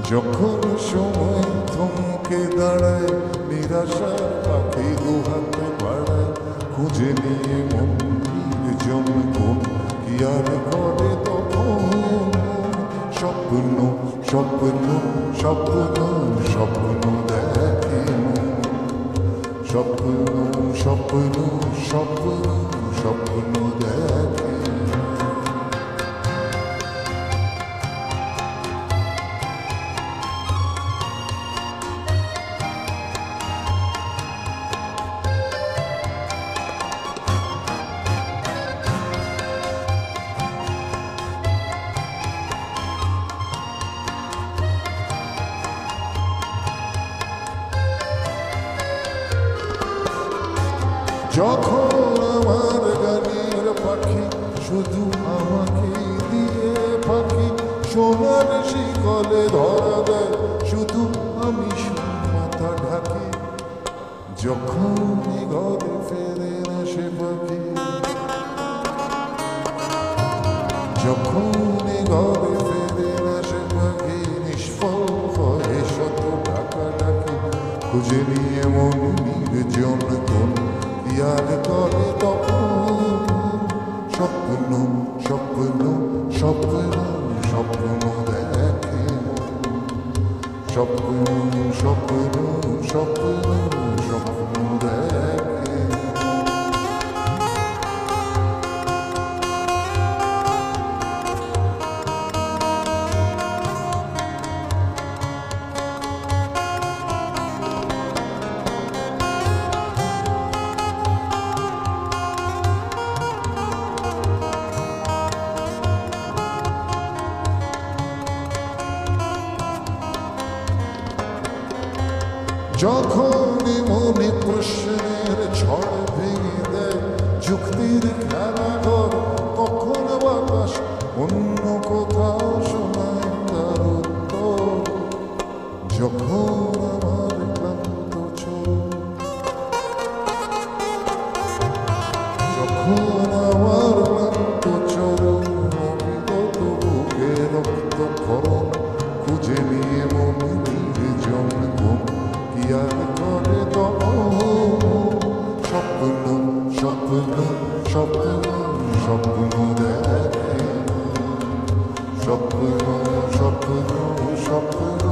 যখন সময় থমকে দাঁড়ায় নিরাশার পাখি দুহাতে বাড়ায় খুঁজে নিয়ে মন নির্জন কোন কি আর করে তখন স্বপ্ন স্বপ্ন স্বপ্ন স্বপ্ন দেখে স্বপ্ন স্বপ্ন স্বপ্ন স্বপ্ন দেখে যখন আমার গানের পাখি শুধু আমাকে দিয়ে পাখি সোনার শিকলে ধরা দেয় শুধু আমি মাথা ঢাকি যখন ঘরে ফেরে না সে পাখি যখন ঘরে ফেরে না সে পাখি নিষ্ফল হয় শত ঢাকা ঢাকি খুঁজে নিয়ে মন নির্জন কোন ইয়ার করে তখন স্বপ্ন স্বপ্ন স্বপ্ন স্বপ্ন দেখে স্বপ্ন স্বপ্ন স্বপ্ন স্বপ্ন দেখে যখন মনে প্রশ্নের ঝড় ভেঙে দেয় যুক্তির খেলাঘর কখন বাতাস অন্য কোথাও শোনায় তার উত্তর যখন আমার ক্লান্ত চোখ যখন আমার ক্লান্ত চরণ অবিরত বুকে রক্তক্ষরণ খুঁজে নিয়ে মন নির্জন ঘুম ইয়ার করে তখন স্বপ্ন স্বপ্ন স্বপ্ন স্বপ্ন দেখে স্বপ্ন স্বপ্ন স্বপ্ন